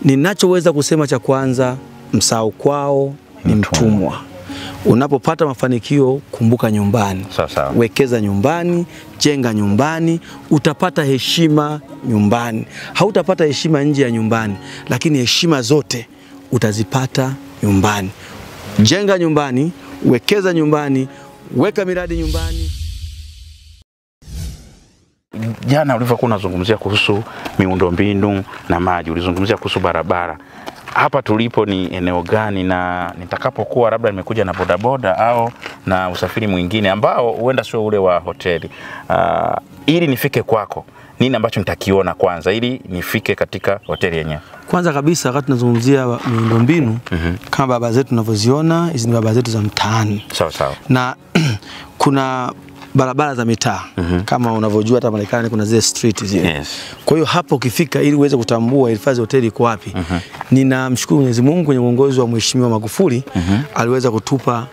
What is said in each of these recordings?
Ninachoweza kusema cha kwanza, msahau kwao ni mtumwa. Unapopata mafanikio, kumbuka nyumbani. Sawa. Wekeza nyumbani, jenga nyumbani, utapata heshima nyumbani. Hautapata heshima nje ya nyumbani, lakini heshima zote utazipata nyumbani. Jenga nyumbani, wekeza nyumbani, weka miradi nyumbani. Jana ulivyokuwa unazungumzia kuhusu miundombinu na maji, ulizungumzia kuhusu barabara. Hapa tulipo ni eneo gani, na nitakapokuwa labda nimekuja na bodaboda au na usafiri mwingine ambao huenda sio ule wa hoteli, ili nifike kwako, nini ambacho nitakiona kwanza ili nifike katika hoteli yenyewe? Kwanza kabisa wakati tunazungumzia miundombinu, kama baba zetu tunavyoziona, hizi ni baba zetu za mtaani. Sawa. Na kuna barabara za mitaa. Kama unavyojua hata Marekani kuna zile street zile. Yes. Kwa hiyo hapo ukifika ili uweze kutambua Elfazi hoteli iko wapi. Ninamshukuru Mwenyezi Mungu kwenye uongozi wa Mheshimiwa Magufuli, aliweza kutupa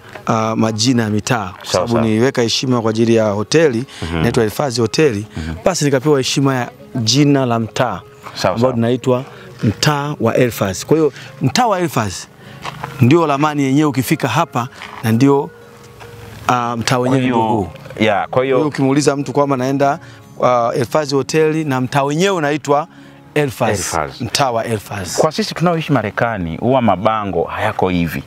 majina ya mitaa. Kwa sababu niweka heshima kwa ajili ya hoteli, inaitwa Elfazi hoteli, basi nikapewa heshima ya jina la mtaa ambao unaitwa mtaa wa Elfazi. Kwa hiyo mtaa wa Elfazi ndio ramani yenyewe ukifika hapa, na ndio mtaa wenyewe ndio huu. Yeah, kwa hiyo ukimuuliza mtu kwamba naenda Elfazi hoteli na mtaa wenyewe unaitwa Elfazi, mtaa wa Elfazi. Kwa sisi tunaoishi Marekani huwa mabango hayako hivi.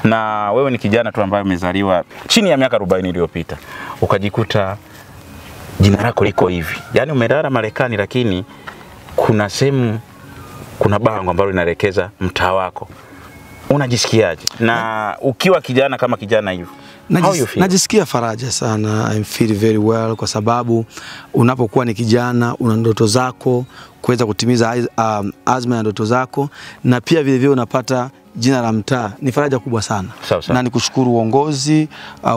Na wewe ni kijana tu ambaye umezaliwa chini ya miaka 40 iliyopita, ukajikuta jina lako liko hivi. Yaani umelala Marekani lakini kuna sehemu, kuna bango ambalo linaelekeza mtaa wako. Unajisikiaje? Na ukiwa kijana kama kijana hivi, najisikia faraja sana. I feel very well, kwa sababu unapokuwa ni kijana una ndoto zako, kuweza kutimiza azma ya ndoto zako, na pia vile vile unapata jina la mtaa, ni faraja kubwa sana. Na nikushukuru uongozi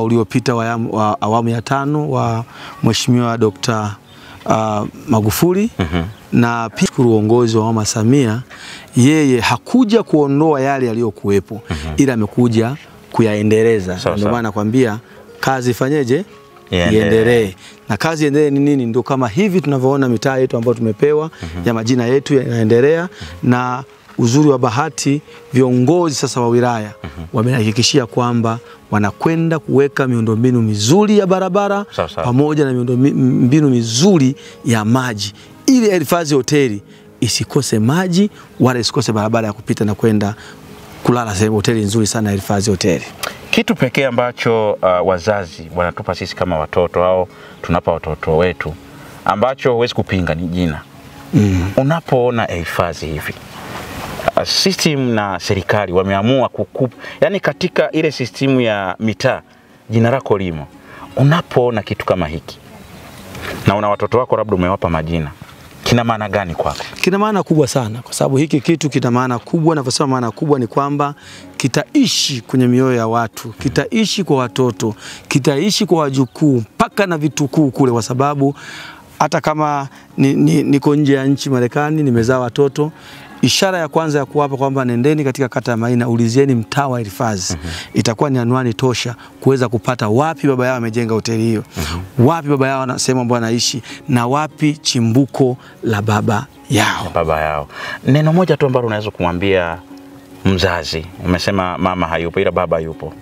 uliopita wa awamu ya 5 wa Mheshimiwa Dr. Magufuli. Na pia shukuru uongozi wa Mama Samia, yeye hakuja kuondoa yale yaliyokuwepo, ila amekuja kuyaendeleza. Ndio maana nakwambia kazi ifanyeje? Iendelee. Na kazi iendelee ni nini? Ndio kama hivi tunavyoona mitaa yetu ambayo tumepewa ya majina yetu yanaendelea. Na uzuri wa bahati, viongozi sasa wa wilaya wamehakikishia kwamba wanakwenda kuweka miundombinu mizuri ya barabara pamoja na miundombinu mizuri ya maji, ili Elfazi hoteli isikose maji wala isikose barabara ya kupita na kwenda kulala. Sehemu hoteli nzuri sana Elfazi hoteli. Kitu pekee ambacho wazazi wanatupa sisi kama watoto au tunapa watoto wetu ambacho huwezi kupinga ni jina. Unapoona Elfazi hivi, system na serikali wameamua kukupa, yani katika ile system ya mitaa jina lako limo. Unapoona kitu kama hiki na una watoto wako labda umewapa majina, kina maana gani kwako? Kina maana kubwa sana, kwa sababu hiki kitu kina maana kubwa. Navyosema maana kubwa ni kwamba kitaishi kwenye mioyo ya watu, kitaishi kwa watoto, kitaishi kwa wajukuu mpaka na vitukuu kule, kwa sababu hata kama niko nje ya nchi Marekani, nimezaa watoto, ishara ya kwanza ya kuwapa kwamba nendeni katika kata ya Maina, ulizieni mtaa wa Elfazi. Itakuwa ni anwani tosha kuweza kupata wapi baba yao amejenga hoteli hiyo, wapi baba yao na sehemu ambayo anaishi, na wapi chimbuko la baba yao. Neno moja tu ambalo unaweza kumwambia mzazi, umesema mama hayupo ila baba yupo.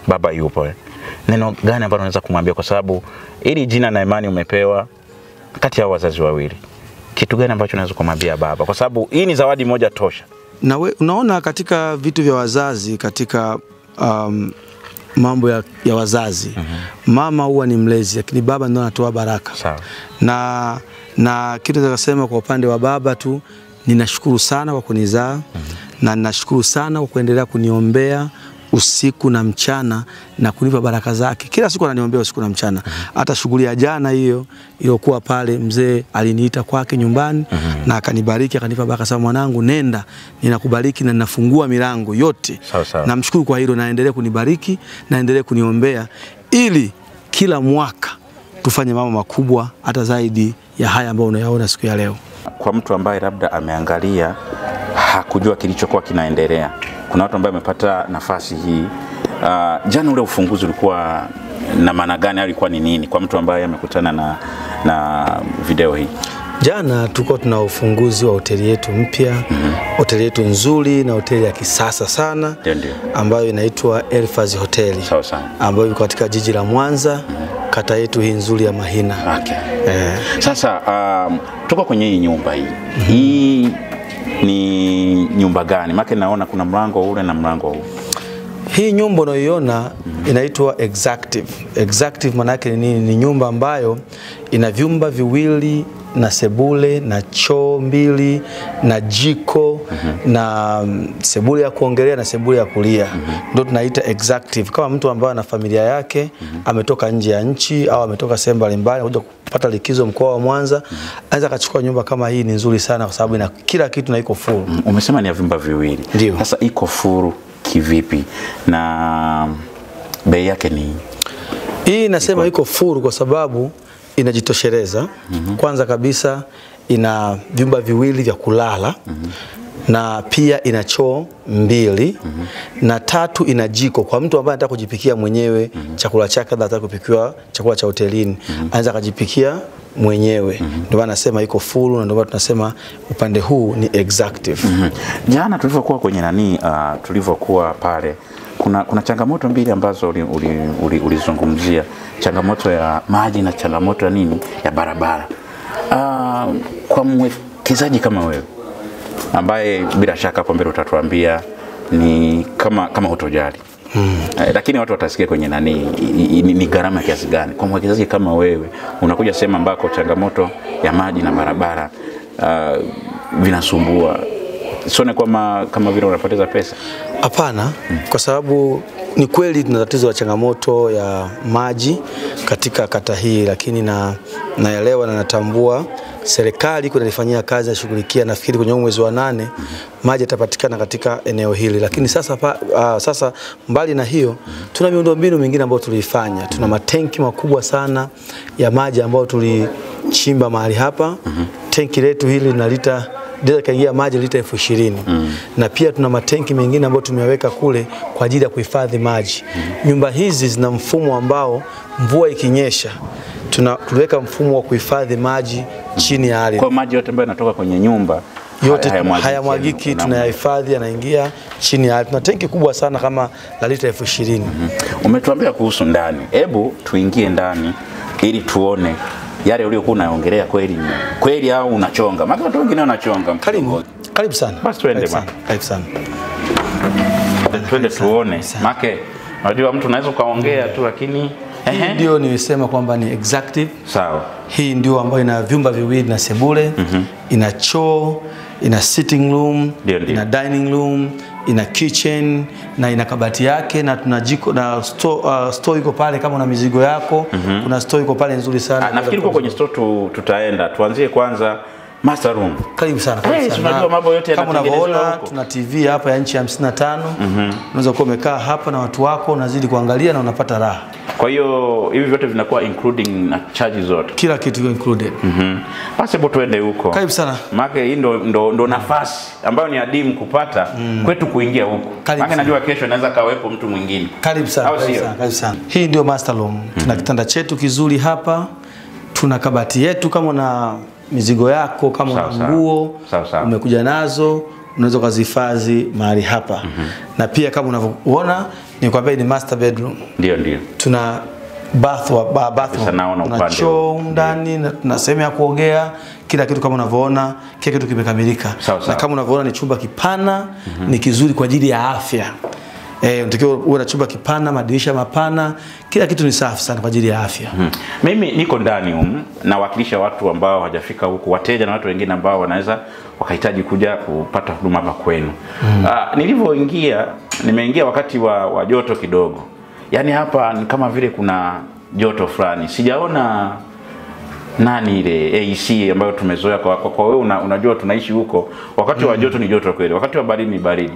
Baba yupo. Neno gani ambalo unaweza kumwambia, kwa sababu ili jina na imani umepewa kati ya wazazi wawili? Kitu gani ambacho unaweza kumwambia baba, kwa sababu hii ni zawadi moja tosha? Na unaona katika vitu vya wazazi, katika mambo ya wazazi, mama huwa ni mlezi, lakini baba ndio anatoa baraka. Na kitu nasema kwa upande wa baba tu, ninashukuru sana kwa kunizaa, na ninashukuru sana kwa kuendelea kuniombea usiku na mchana na kunipa baraka zake. Kila siku ananiombea usiku na mchana. Hata shughuli ya jana hiyo iliyokuwa pale, mzee aliniita kwake nyumbani na akanibariki, akanipa baraka, sawa mwanangu, nenda, ninakubariki na ninafungua milango yote. Namshukuru kwa hilo, naendelee kunibariki, naendelee kuniombea, ili kila mwaka tufanye mambo makubwa hata zaidi ya haya ambayo unayaona siku ya leo. Kwa mtu ambaye labda ameangalia hakujua kilichokuwa kinaendelea, kuna watu ambao wamepata nafasi hii, jana ule ufunguzi ulikuwa na maana gani, alikuwa ni nini kwa mtu ambaye amekutana na video hii? Jana tulikuwa tuna ufunguzi wa hoteli yetu mpya, hoteli yetu nzuri na hoteli ya kisasa sana, ambayo inaitwa Elfazi HOTEL, ambayo iko katika jiji la Mwanza, kata yetu hii nzuri ya Mahina. Sasa tuko kwenye hii nyumba hii. Hii ni nyumba gani? Maana naona kuna mlango ule na mlango huu. Hii nyumba unayoiona inaitwa executive. Executive maana yake ni nini? Ni nyumba ambayo ina vyumba viwili na sebule na choo mbili na jiko na sebule ya kuongelea na sebule ya kulia. Ndio tunaita executive. Kama mtu ambaye ana familia yake, ametoka nje ya nchi au ametoka sehemu mbalimbali kuja kupata likizo mkoa wa Mwanza, anaweza akachukua nyumba kama hii. Ni nzuri sana kwa sababu ina kila kitu na iko full. Umesema ni ya vyumba viwili. Ndio. Sasa iko full kivipi na bei yake ni? Hii nasema iko full kwa sababu inajitosheleza. Kwanza kabisa ina vyumba viwili vya kulala, na pia ina choo mbili, na tatu ina jiko kwa mtu ambaye anataka kujipikia mwenyewe chakula chake, anataka kupikiwa chakula cha hotelini, anaweza kujipikia mwenyewe. Ndio maana nasema iko full, na ndio maana tunasema upande huu ni executive. Jana tulivyokuwa kwenye tulivyokuwa pale, kuna changamoto mbili ambazo ulizungumzia, changamoto ya maji na changamoto ya nini, ya barabara. Kwa mwekezaji kama wewe ambaye bila shaka hapo mbele utatuambia ni kama hutojali, lakini watu watasikia kwenye ni gharama kiasi gani. Kwa mwekezaji kama wewe unakuja sema ambako changamoto ya maji na barabara vinasumbua, sione kama vile unapoteza pesa? Hapana, kwa sababu ni kweli tuna tatizo la changamoto ya maji katika kata hii, lakini naelewa na natambua serikali kunalifanyia kazi na shughulikia. Nafikiri kwenye mwezi wa 8 maji yatapatikana katika eneo hili. Lakini sasa mbali na hiyo, tuna miundombinu mingine ambayo tuliifanya. Tuna matenki makubwa sana ya maji ambayo tulichimba mahali hapa. Tenki letu hili linalita kaingia maji lita 20,000. Na pia tuna matenki mengine ambayo tumeweka kule kwa ajili ya kuhifadhi maji. Nyumba hizi zina mfumo ambao mvua ikinyesha tunaweka mfumo wa kuhifadhi maji chini ya ardhi. Kwa maji yote ambayo yanatoka kwenye nyumba yote hayamwagiki, tunayahifadhi, yanaingia chini ya ardhi. Tuna tenki kubwa sana kama la lita 20,000. Umetuambia kuhusu ndani. Hebu tuingie ndani ili tuone yale uliokuwa unaongelea kweli au unachonga. Maana watu wengine wanachonga. Karibu sana. Basi twende bwana. Karibu sana. Twende tuone. Maana unajua mtu anaweza kaongea tu lakini hii ndio nimesema kwamba ni executive. Sawa. Hii ndio ambayo ina vyumba viwili na sebule, ina choo, ina sitting room, ina dining room, ina kitchen na ina kabati yake, na tuna jiko na store iko pale kama una mizigo yako. Kuna store iko pale nzuri sana. Nafikiri kwa kwenye store tutaenda. Tuanzie kwanza master room. Karibu sana. Tunajua mambo yote kama unavyoona tuna TV hapa ya inchi 55. Unaweza kuwa umekaa hapa na watu wako unazidi kuangalia na unapata raha. Kwa hiyo hivi vyote vinakuwa including na charges zote. Kila kitu included. Basi hebu tuende huko. Karibu sana. Maana hii ndo nafasi ambayo ni adimu kupata kwetu kuingia huko. Maana najua kesho inaweza kawepo mtu mwingine. Karibu sana. Karibu sana. Hii ndio master room. Tuna kitanda chetu kizuri hapa. Tuna kabati yetu kama na mizigo yako, kama una nguo umekuja nazo unaweza kuzihifadhi mahali hapa. Na pia kama unavyoona ni kwamba ni master bedroom. Ndio. Tuna bathroom, na choo ndani, na tuna sehemu ya kuogea, kila kitu kama unavyoona, kila kitu kimekamilika. Na kama unavyoona ni chumba kipana, ni kizuri kwa ajili ya afya. Unatakiwa uwe na chumba kipana, madirisha mapana, kila kitu ni safi sana kwa ajili ya afya. Mimi niko ndani nawakilisha watu ambao hawajafika huku, wateja na watu wengine ambao wanaweza wakahitaji kuja kupata huduma hapa kwenu. Nilivyoingia, nimeingia wakati wa joto kidogo. Yaani hapa ni kama vile kuna joto fulani. Sijaona ile AC ambayo tumezoea kwa wewe unajua tunaishi huko. Wakati wa joto ni joto kweli, wakati wa baridi ni baridi.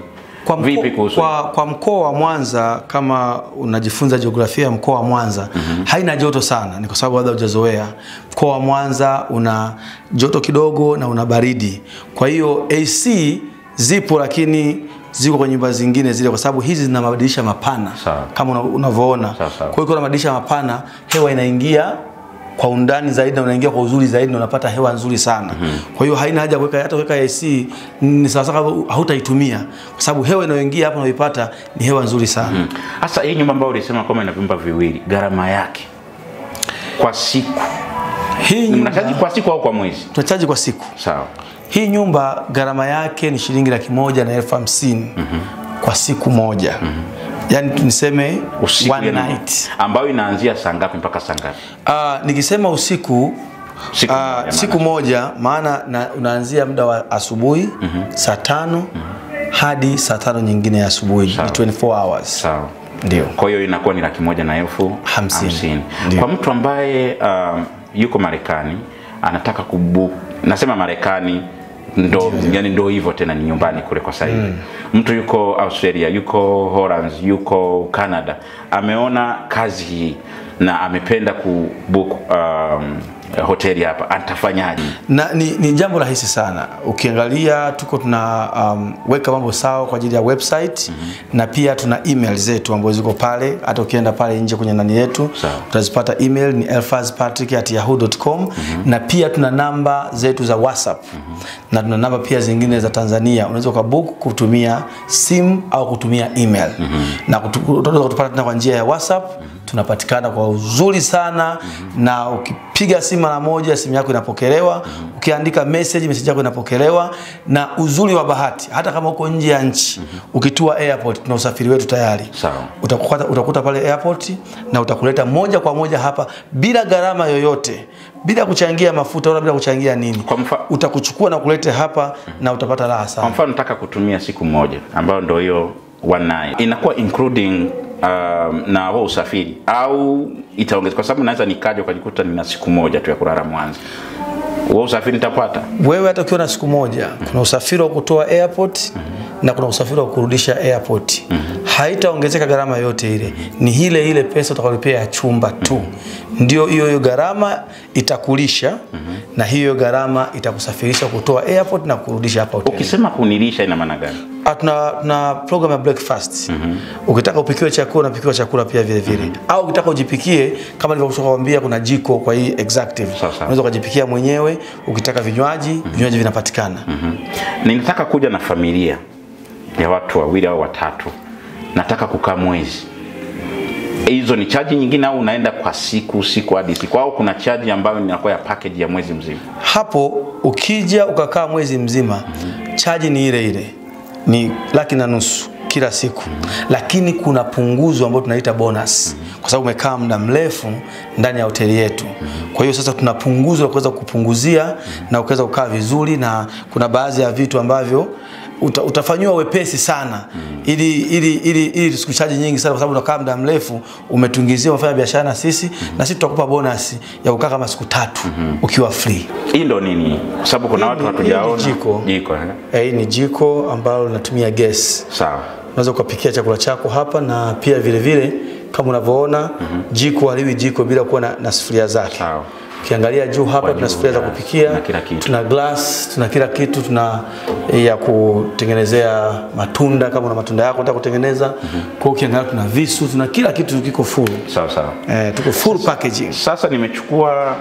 Vipi kuhusu? Kwa mkoa wa Mwanza, kama unajifunza jiografia ya mkoa wa Mwanza, haina joto sana. Ni kwa sababu labda hujazoea. Mkoa wa Mwanza una joto kidogo na una baridi. Kwa hiyo AC zipo, lakini ziko kwa nyumba zingine zile, kwa sababu hizi zina madirisha mapana kama unavyoona. Kwa hiyo kuna madirisha mapana, hewa inaingia kwa undani zaidi na unaingia kwa uzuri zaidi na unapata hewa nzuri sana. Kwa hiyo haina haja kuweka, hata kuweka AC ni sawa sawa hautaitumia kwa sababu hewa inayoingia hapa unaipata ni hewa nzuri sana. Sasa hii nyumba ambayo ulisema kama ina vyumba viwili, gharama yake kwa siku? Hii nyumba mnachaji kwa siku au kwa mwezi? Tunachaji kwa siku. Sawa. Hii nyumba gharama yake ni shilingi 150,000 kwa siku moja. Yani tuniseme one night ambayo inaanzia saa ngapi mpaka saa ngapi? Nikisema usiku siku moja maana unaanzia muda wa asubuhi saa 5 hadi saa 5 nyingine ya asubuhi, ni 24 hours. Sawa. Ndio. Kwa hiyo inakuwa ni 150,000. Kwa mtu ambaye yuko Marekani anataka kubook, nasema Marekani ndo yani ndo hivyo tena ni nyumbani kule kwa sasa. Mtu yuko Australia, yuko Holland, yuko Canada, ameona kazi hii na amependa kubook hoteli hapa, atafanyaje? Na ni jambo rahisi sana. Ukiangalia tuko tuna weka mambo sawa kwa ajili ya website na pia tuna email zetu ambazo ziko pale. Hata ukienda pale nje kwenye ndani yetu utazipata email ni elfazipatrick@yahoo.com na pia tuna namba zetu za WhatsApp na tuna namba pia zingine za Tanzania. Unaweza kubook kutumia simu au kutumia email na utaweza kutupata tena kwa njia ya WhatsApp. Tunapatikana kwa uzuri sana na ukipiga simu mara moja simu yako inapokelewa, ukiandika message yako inapokelewa, na uzuri wa bahati hata kama uko nje ya nchi ukitua airport tuna usafiri wetu tayari. Utakuta pale airport na utakuleta moja kwa moja hapa bila gharama yoyote, bila kuchangia mafuta wala bila kuchangia nini. Utakuchukua na kulete hapa na utapata raha sana. Kwa mfano nataka kutumia siku moja ambayo ndio hiyo one night, inakuwa including na huo usafiri au itaongeza? Kwa sababu naweza nikaja ukajikuta nina siku moja tu ya kulala Mwanza, huo usafiri nitapata? Wewe hata ukiwa na siku moja kuna usafiri wa kutoa airport na kuna usafiri wa kurudisha airport. Haitaongezeka gharama yote ile, ni ile pesa utakayolipia ya chumba tu. Ndio hiyo gharama itakulisha na hiyo gharama itakusafirisha kutoa airport na kurudisha hapa hoteli. Ukisema kunilisha ina maana gani? Tuna program ya breakfast. Ukitaka upikiwe chakula unapikiwa chakula pia vile vile. Au ukitaka ujipikie kama nilivyokuambia kuna jiko kwa hii executive. Unaweza kujipikia mwenyewe, ukitaka vinywaji vinapatikana. Ninataka kuja na familia ya watu 2 au 3. Nataka kukaa mwezi. Hizo ni charge nyingine au unaenda kwa siku hadi siku, au kuna charge ambayo inakuwa ya package ya mwezi mzima? Hapo ukija ukakaa mwezi mzima, charge ni ile ni 150,000 kila siku. Lakini kuna punguzo ambalo tunaita bonus kwa sababu umekaa muda mrefu ndani ya hoteli yetu. Kwa hiyo sasa tuna punguzo la kuweza kupunguzia na ukaweza kukaa vizuri, na kuna baadhi ya vitu ambavyo utafanywa wepesi sana ili tusikuchaji nyingi sana kwa sababu unakaa muda mrefu umetungizia wafanya biashara na sisi, na sisi tutakupa bonus ya kukaa kama siku 3 ukiwa free. Hii ndo nini? Kwa sababu kuna watu hatujaona jiko. Hii ni jiko ambalo linatumia gas. Sawa. Unaweza kupikia chakula chako hapa, na pia vile vile kama unavyoona jiko haliwi jiko bila kuwa na sufuria zake. Sawa. Ukiangalia juu hapa tuna sufuria za kupikia, tuna glass, tuna kila kitu, tuna ya kutengenezea matunda kama una matunda yako unataka kutengeneza. Kwa ukiangalia tuna visu, tuna kila kitu kiko full. Sawa. Tuko full packaging. Sasa nimechukua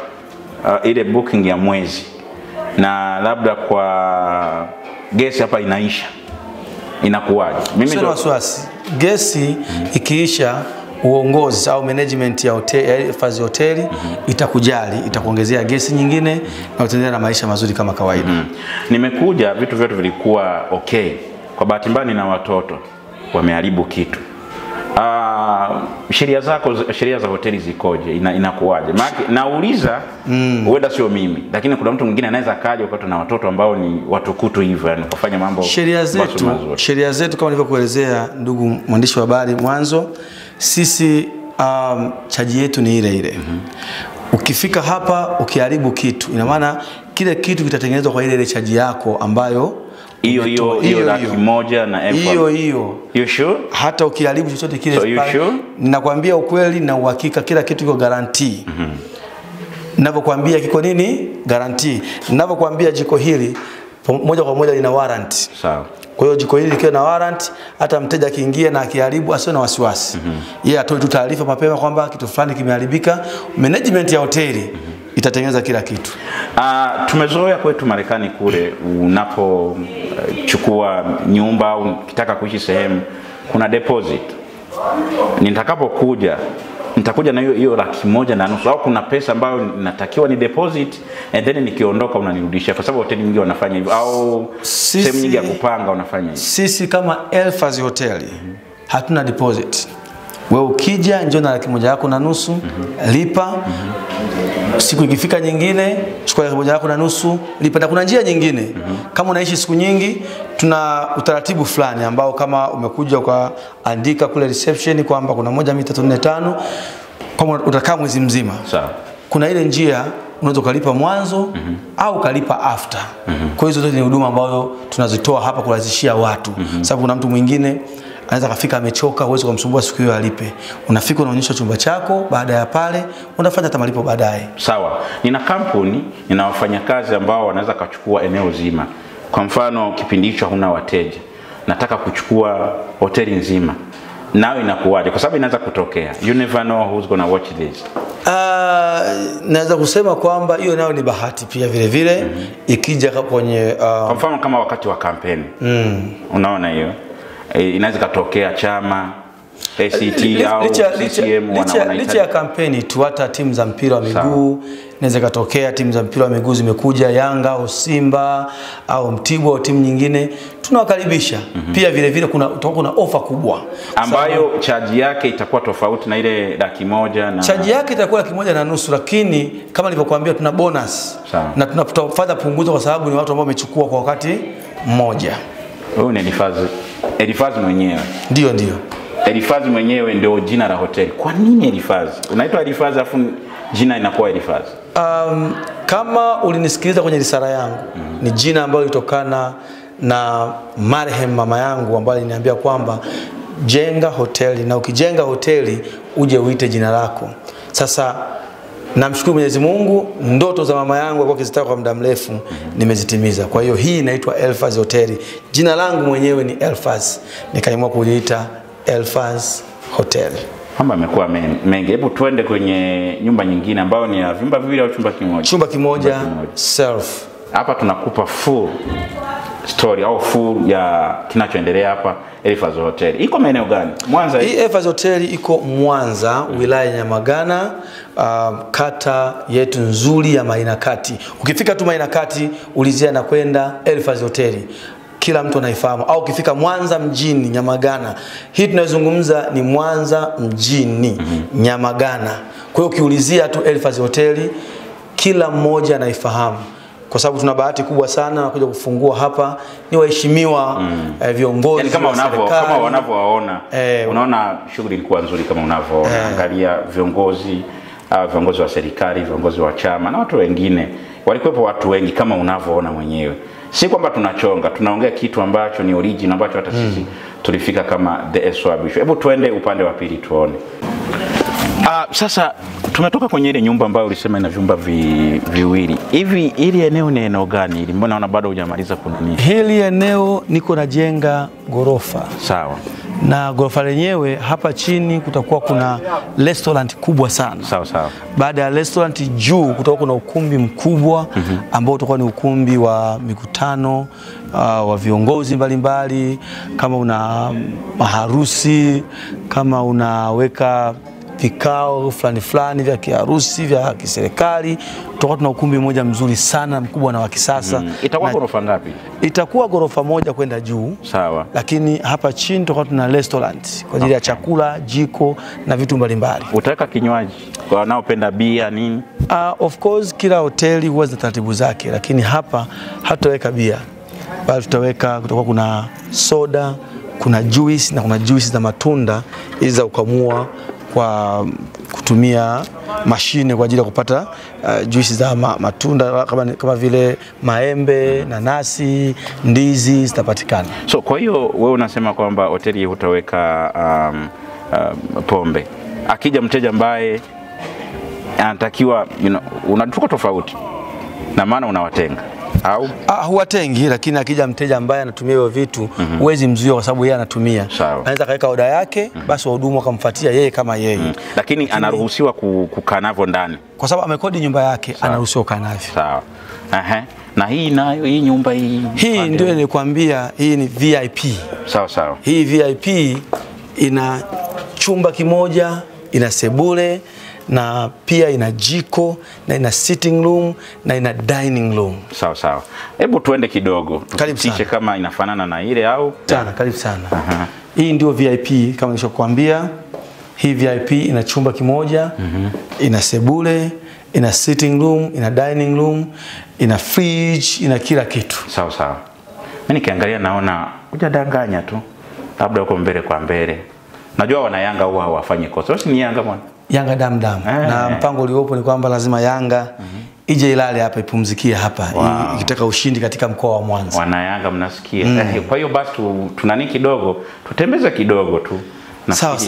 ile booking ya mwezi na labda kwa gesi hapa inaisha, inakuwaje? Mimi ndio wasiwasi. Gesi ikiisha, uongozi au management ya hoteli, Elfazi hoteli itakujali, itakuongezea gesi nyingine na utaendelea na maisha mazuri kama kawaida. Nimekuja vitu vyote vilikuwa okay. Kwa bahati mbaya nina watoto wameharibu kitu. Sheria za hoteli zikoje? Inakuwaje? Maana nauliza huenda sio mimi, lakini kuna mtu mwingine anaweza kaja wakati na watoto ambao ni watukutu hivyo, yani kufanya mambo. Sheria zetu kama nilivyokuelezea ndugu mwandishi wa habari mwanzo, sisi chaji yetu ni ile. Ukifika hapa ukiharibu kitu, ina maana kile kitu kitatengenezwa kwa ile chaji yako ambayo hiyo 100,000 na hiyo. You sure? Hata ukiharibu chochote kile, so you sure? Ninakwambia ukweli na uhakika, kila kitu kiko guarantee. Ninavyokuambia kiko nini? Guarantee. Ninavyokuambia jiko hili moja kwa moja lina warranty. Sawa. Kwa hiyo jiko hili likiwa na warranty, hata mteja akiingia na akiharibu asiwe na wasiwasi. Yeye atoe tu taarifa mapema kwamba kitu fulani kimeharibika. Management ya hoteli itatengeneza kila kitu. Tumezoea kwetu Marekani kule, unapochukua nyumba au ukitaka kuishi sehemu kuna deposit. Nitakapokuja nitakuja na hiyo $150,000 au kuna pesa ambayo natakiwa ni deposit and then nikiondoka unanirudishia, kwa sababu hoteli nyingi wanafanya hivyo, au sehemu nyingi ya kupanga wanafanya hivyo. Sisi kama Elfazi Hotel hatuna deposit. Wewe ukija njoo na $150,000 lipa. Siku ikifika nyingine chukua $150,000 lipa. Na kuna njia nyingine. Kama unaishi siku nyingi, tuna utaratibu fulani ambao kama umekuja ukaandika kule reception kwamba kuna 1 2 3 4 5 kama utakaa mwezi mzima. Sawa. Kuna ile njia unaweza ukalipa mwanzo au ukalipa after. Kwa hiyo zote ni huduma ambazo tunazitoa hapa kurahisishia watu. Sababu kuna mtu mwingine anaweza kafika amechoka, uwezo kumsumbua siku hiyo alipe. Unafika unaonyesha chumba chako, baada ya pale unafanya hata malipo baadaye. Sawa. Nina kampuni, nina wafanyakazi ambao wanaweza kuchukua eneo zima. Kwa mfano kipindi hicho huna wateja, nataka kuchukua hoteli nzima. Nao inakuwaje? Kwa sababu inaweza kutokea. You never know who's gonna watch this. Naweza kusema kwamba hiyo nayo ni bahati pia vile vile ikija kwenye kwa mfano kama wakati wa kampeni. Unaona hiyo? Inaweza katokea chama ACT au CCM licha ya kampeni tu, hata timu za mpira wa miguu inaweza katokea timu za mpira wa miguu zimekuja, Yanga au Simba au Mtibwa au timu nyingine, tunawakaribisha. Pia vile vile kuna ofa kubwa ambayo charge yake itakuwa tofauti na ile $100,000 na charge yake itakuwa $150,000, lakini kama nilivyokuambia tuna bonus na tunafanya punguzo kwa sababu ni watu ambao wamechukua kwa wakati mmoja. Wewe ni Elfazi mwenyewe. Ndio. Elfazi mwenyewe ndio jina la hoteli. Kwa nini Elfazi? Unaitwa Elfazi afu jina inakuwa Elfazi? Kama ulinisikiliza kwenye risala yangu, ni jina ambalo litokana na marehemu mama yangu ambaye aliniambia kwamba jenga hoteli, na ukijenga hoteli uje uite jina lako. Sasa namshukuru Mwenyezi Mungu, ndoto za mama yangu alikuwa akizitaka kwa muda mrefu nimezitimiza. Kwa hiyo hii inaitwa Elfazi Hotel. Jina langu mwenyewe ni Elfazi, nikaamua kuliita Elfazi Hotel. Mambo yamekuwa mengi. Hebu tuende kwenye nyumba nyingine ambayo ni ya vyumba viwili au chumba kimoja? Chumba kimoja self. Hapa tunakupa full story au full ya kinachoendelea hapa Elfazi Hotel. Iko maeneo gani? Mwanza. Hii Elfazi Hotel iko Mwanza, wilaya ya Nyamagana, kata yetu nzuri ya Mainakati. Ukifika tu Mainakati ulizia na kwenda Elfazi Hotel, kila mtu anaifahamu. Au ukifika Mwanza mjini Nyamagana, hii tunazungumza ni Mwanza mjini Nyamagana. Kwa hiyo ukiulizia tu Elfazi Hotel, kila mmoja anaifahamu. Kwa sababu tuna bahati kubwa sana na kuja kufungua hapa ni waheshimiwa viongozi, yani kama wanavyowaona. Unaona shughuli ilikuwa nzuri kama unavyoona. Angalia viongozi wa serikali, viongozi wa chama na watu wengine. Walikuwepo watu wengi kama unavyoona mwenyewe. Si kwamba tunachonga, tunaongea kitu ambacho ni original, ambacho hata sisi tulifika kama the established. Hebu tuende upande wa pili tuone. Sasa tumetoka kwenye ile nyumba ambayo ulisema ina vyumba viwili. Hivi ili eneo ni eneo gani? Ili mbona naona bado hujamaliza kunini? Hili eneo niko najenga gorofa. Sawa. Na gorofa lenyewe hapa chini kutakuwa kuna restaurant kubwa sana. Sawa. Baada ya restaurant juu kutakuwa kuna ukumbi mkubwa ambao utakuwa ni ukumbi wa mikutano wa viongozi mbalimbali, kama una maharusi, kama unaweka vikao fulani vya kiharusi, vya kiserikali, tutakuwa tuna ukumbi mmoja mzuri sana mkubwa na wa kisasa. Itakuwa ghorofa ngapi? Itakuwa ghorofa moja kwenda juu. Sawa. Lakini hapa chini tutakuwa tuna restaurant kwa ajili ya chakula, jiko na vitu mbalimbali. Utaweka kinywaji kwa wanaopenda bia nini? Of course kila hoteli huwa zina taratibu zake, lakini hapa hatutaweka bia. Bali kutakuwa kuna soda, kuna juice na kuna juice za matunda hizi za kukamua kwa kutumia mashine kwa ajili ya kupata juisi za matunda kama vile maembe, nanasi, ndizi zitapatikana. So kwa hiyo wewe unasema kwamba hoteli hutaweka pombe. Akija mteja ambaye anatakiwa unatuko tofauti na maana unawatenga. au huwatengi, lakini akija mteja ambaye anatumia hivyo vitu huwezi mzuia kwa sababu yeye anatumia. Anaweza kaweka oda yake, basi wahudumu wakamfuatia yeye kama yeye. Lakini anaruhusiwa kukaa navyo ndani. Kwa sababu amekodi nyumba yake, anaruhusiwa kukaa navyo. Sawa. Na hii nayo, hii nyumba hii ndio nilikwambia, hii ni VIP. Sawa. Hii VIP ina chumba kimoja, ina sebule, na pia ina jiko, na ina sitting room, na ina dining room. Sawa. Hebu tuende kidogo, tupitishe kama inafanana na ile au sana. Karibu sana. Hii ndio VIP kama nishokuambia. Hii VIP ina chumba kimoja, ina sebule, ina sitting room, ina dining room, ina fridge, ina kila kitu. Sawa. Mimi nikiangalia naona hujadanganya tu. Labda uko mbele kwa mbele. Najua wana Yanga huwa hawafanye kosa. Wewe ni Yanga bwana. Yanga damdam. Na mpango uliopo ni kwamba lazima Yanga ije ilale hapa, ipumzikie hapa, ikitaka ushindi katika mkoa wa Mwanza. Wana Yanga mnasikia. Kwa hiyo basi tunani kidogo, tutembeze kidogo tu. Sawa.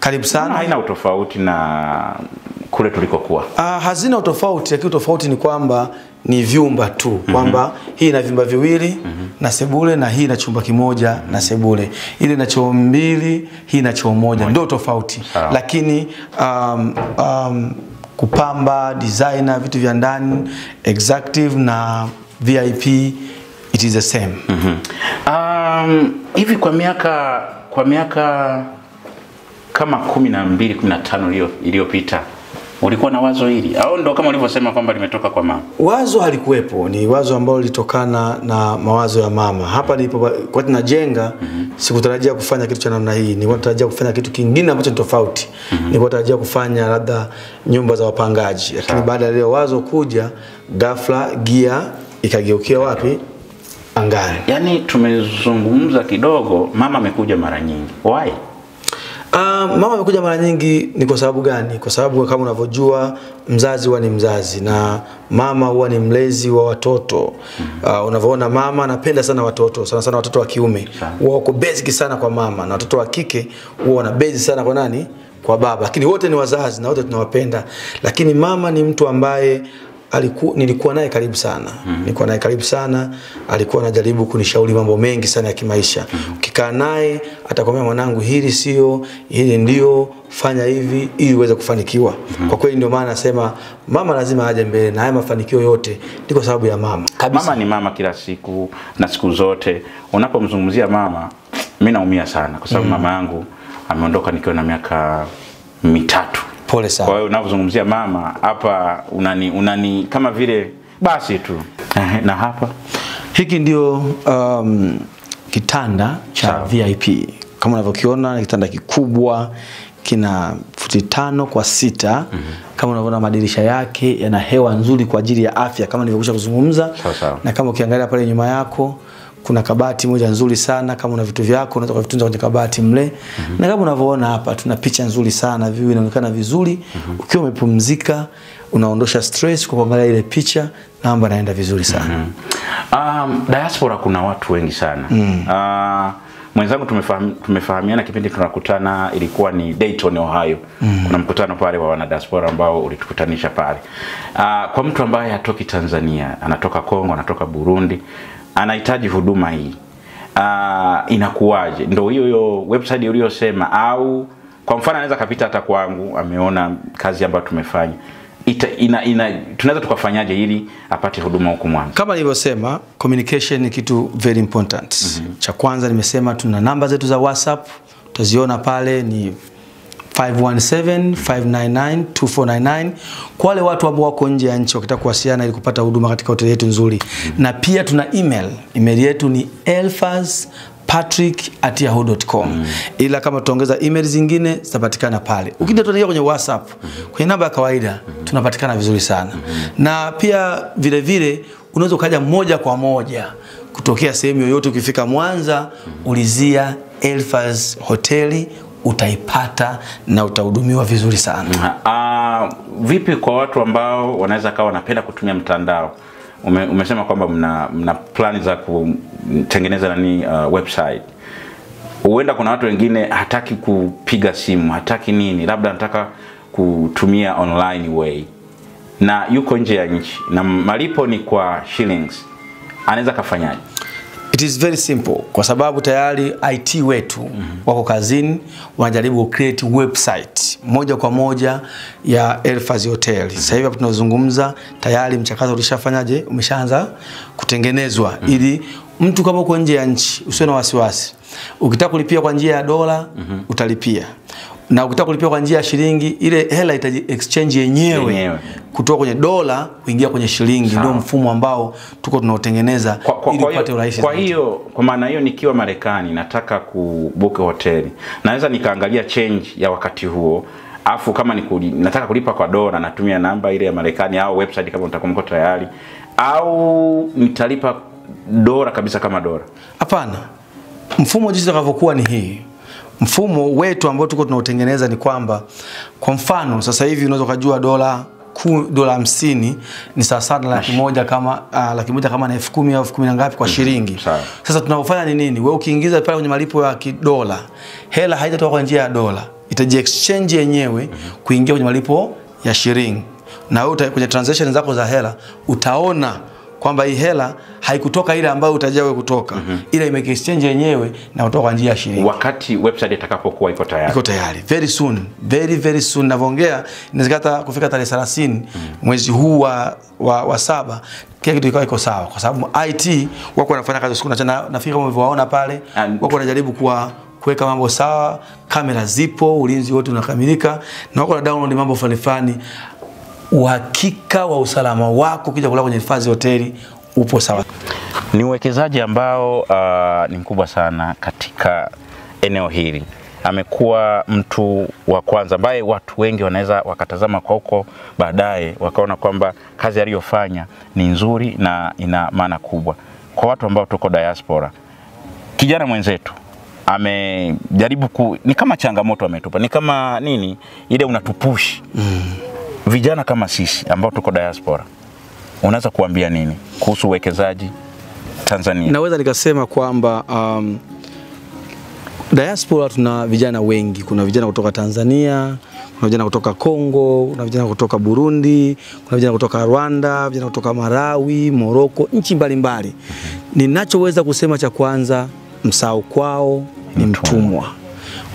Karibu sana. Haina utofauti na kule tulikokuwa. Hazina utofauti, lakini utofauti ni kwamba ni vyumba tu, kwamba hii ina vyumba viwili na sebule, na hii ina chumba kimoja na sebule. Ile ina choo mbili, hii ina choo moja. Ndio tofauti. Lakini kupamba, designer, vitu vya ndani, executive na VIP, it is the same. Hivi kwa miaka kama 12 15 iliyopita ulikuwa na wazo hili au ndo kama ulivyosema kwamba limetoka kwa mama? Wazo halikuwepo, ni wazo ambalo litokana na mawazo ya mama. Hapa nilipo kwa tunajenga, sikutarajia kufanya kitu cha namna hii. Nilikuwa natarajia kufanya kitu kingine ambacho ni tofauti. Nilikuwa natarajia kufanya labda nyumba za wapangaji. Lakini baada ya leo wazo kuja, ghafla gia ikageukia wapi? Angani. Yaani tumezungumza kidogo, mama amekuja mara nyingi. Why? Mama amekuja mara nyingi ni kwa sababu gani? Kwa sababu kama unavyojua mzazi huwa ni mzazi na mama huwa ni mlezi wa watoto. Unavyoona mama anapenda sana watoto, sana watoto wa kiume. Wako basic sana kwa mama, na watoto wa kike huwa wana basic sana kwa nani? Kwa baba. Lakini wote ni wazazi na wote tunawapenda. Lakini mama ni mtu ambaye nilikuwa naye karibu sana. Nilikuwa naye karibu sana, alikuwa anajaribu kunishauri mambo mengi sana ya kimaisha. Ukikaa naye atakwambia, mwanangu, hili sio, hili ndio, fanya hivi ili uweze kufanikiwa. Kwa kweli ndio maana nasema mama lazima aje mbele, na haya mafanikio yote ni kwa sababu ya mama. Mama ni mama kila siku na siku zote. Unapomzungumzia mama, mimi naumia sana kwa sababu mama yangu ameondoka nikiwa na miaka 3. Pole sana. Kwa hiyo unapozungumzia mama hapa unani kama vile basi tu. Na hapa hiki ndio kitanda cha VIP. Kama unavyokiona ni kitanda kikubwa, kina futi 5 kwa 6. Kama unavyoona madirisha yake yana hewa nzuri kwa ajili ya afya kama nilivyokwisha kuzungumza. Na kama ukiangalia pale nyuma yako kuna kabati moja nzuri sana, kama una vitu vyako unaweza kuvitunza kwenye kabati mle. Na kama unavyoona hapa tuna picha nzuri sana, view inaonekana vizuri. Ukiwa umepumzika unaondosha stress kwa kuangalia ile picha, na mambo yanaenda vizuri sana. Diaspora kuna watu wengi sana. Mwenzangu tumefahamiana kipindi tunakutana, ilikuwa ni Dayton, Ohio. Kuna mkutano pale wa wana diaspora ambao ulitukutanisha pale. Kwa mtu ambaye hatoki Tanzania, anatoka Kongo, anatoka Burundi, anahitaji huduma hii, inakuwaje? Ndio hiyo website uliyosema, au kwa mfano anaweza kapita hata kwangu, ameona kazi ambayo tumefanya, tunaweza tukafanyaje ili apate huduma huko Mwanza? Kama nilivyosema, communication ni kitu very important. Cha kwanza nimesema tuna namba zetu za WhatsApp, utaziona pale, ni 517-599-2499 kwa wale watu ambao wako nje ya nchi wakitaka kuwasiliana ili kupata huduma katika hoteli yetu nzuri. Na pia tuna email yetu ni elfazi@yahoo.com. Ila kama tutaongeza email zingine zitapatikana pale. Ukija tunaingia kwenye WhatsApp kwenye namba ya kawaida tunapatikana vizuri sana. Na pia vile vile unaweza kaja moja kwa moja kutokea sehemu yoyote. Ukifika Mwanza ulizia Elfazi Hoteli, utaipata na utahudumiwa vizuri sana. Vipi kwa watu ambao wanaweza kawa wanapenda kutumia mtandao? Umesema kwamba mna plani za kutengeneza website. Huenda kuna watu wengine hataki kupiga simu, hataki nini, labda anataka kutumia online way, na yuko nje ya nchi na malipo ni kwa shillings. anaweza kafanyaje? It is very simple kwa sababu tayari IT wetu wako kazini, wanajaribu ku create website moja kwa moja ya Elfazi Hotel. Sasa hivi hapa tunazungumza tayari mchakato ulishafanyaje, umeshaanza kutengenezwa ili mtu kama uko nje ya nchi usiwe na wasiwasi. Ukitaka kulipia kwa njia ya dola utalipia. Na ukitaka kulipia kwa njia ya shilingi, ile hela itaji exchange yenyewe kutoka kwenye dola kuingia kwenye shilingi. Ndio mfumo ambao tuko tunaotengeneza ili upate urahisi. Kwa hiyo kwa maana hiyo nikiwa Marekani nataka kubook hoteli, naweza nikaangalia change ya wakati huo, afu kama nataka kulipa kwa dola natumia namba ile ya Marekani au website kama mtakuwa tayari, au nitalipa dola kabisa kama dola? Hapana. Mfumo jinsi utakavyokuwa ni hii. Mfumo wetu ambao tuko tunaotengeneza ni kwamba kwa mfano sasa hivi unaweza kujua dola 50 ni sawa na $100,000 kama $100,000 kama na 10,000 au 10,000 ngapi kwa shilingi. Sasa tunafanya ni nini? Wewe ukiingiza pale kwenye malipo ya dola, hela haitatoka kwa njia ya dola, itaji exchange yenyewe kuingia kwenye malipo ya shilingi. Na wewe kwenye transaction zako za hela utaona kwamba hii hela haikutoka ile ambayo utajawe kutoka. Ile ime exchange yenyewe na kutoka kwa njia ya shilingi. Wakati website itakapokuwa iko tayari. Iko tayari. Very soon. Very soon. Navyoongea inaweza kufika tarehe 30 mwezi huu wa 7 kila kitu iko sawa kwa sababu IT wako wanafanya kazi usiku na mchana. Nafikiri kama ulivyoona pale wako wanajaribu kuweka mambo sawa, kamera zipo, ulinzi wote unakamilika na wako na download mambo fulani. Uhakika wa usalama wako kija kulala kwenye Elfazi Hoteli upo sawa. Ni uwekezaji ambao ni mkubwa sana katika eneo hili. Amekuwa mtu wa kwanza ambaye watu wengi wanaweza wakatazama kwa huko baadaye wakaona kwamba kazi aliyofanya ni nzuri na ina maana kubwa kwa watu ambao tuko diaspora. Kijana mwenzetu amejaribu ni kama changamoto ametupa, ni kama nini ile unatupush. Vijana kama sisi ambao tuko diaspora, unaweza kuambia nini kuhusu uwekezaji Tanzania? Naweza nikasema kwamba diaspora tuna vijana wengi. Kuna vijana kutoka Tanzania, kuna vijana kutoka Kongo, kuna vijana kutoka Burundi, kuna vijana kutoka Rwanda, vijana kutoka Malawi, Morocco, nchi mbalimbali. Ninachoweza kusema cha kwanza, msao kwao ni mtumwa.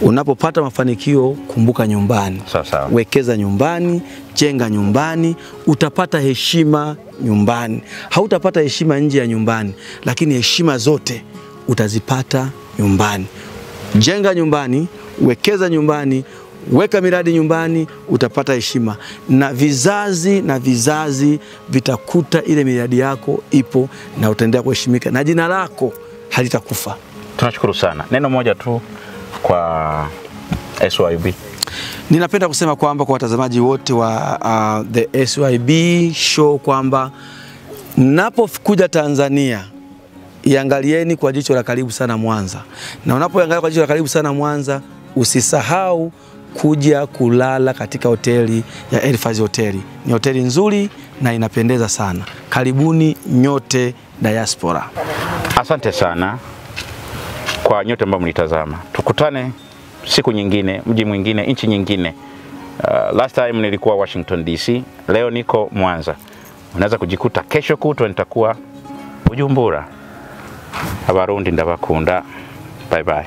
Unapopata mafanikio kumbuka nyumbani. Sawa. Wekeza nyumbani, jenga nyumbani, utapata heshima nyumbani. Hautapata heshima nje ya nyumbani, lakini heshima zote utazipata nyumbani. Jenga nyumbani, wekeza nyumbani, weka miradi nyumbani, utapata heshima. Na vizazi vitakuta ile miradi yako ipo na utaendelea kuheshimika na jina lako halitakufa. Tunashukuru sana. Neno moja tu kwa SYB. Ninapenda kusema kwamba kwa watazamaji wote wa the SYB show kwamba mnapokuja Tanzania iangalieni kwa jicho la karibu sana Mwanza. Na unapoangalia kwa jicho la karibu sana Mwanza, usisahau kuja kulala katika hoteli ya Elfazi Hotel. Ni hoteli nzuri na inapendeza sana. Karibuni nyote diaspora. Asante sana kwa nyote ambao mlitazama. Tukutane siku nyingine, mji mwingine, nchi nyingine. Last time nilikuwa Washington DC, leo niko Mwanza. Unaweza kujikuta kesho kutwa nitakuwa Bujumbura. Abarundi ndabakunda. Bye bye.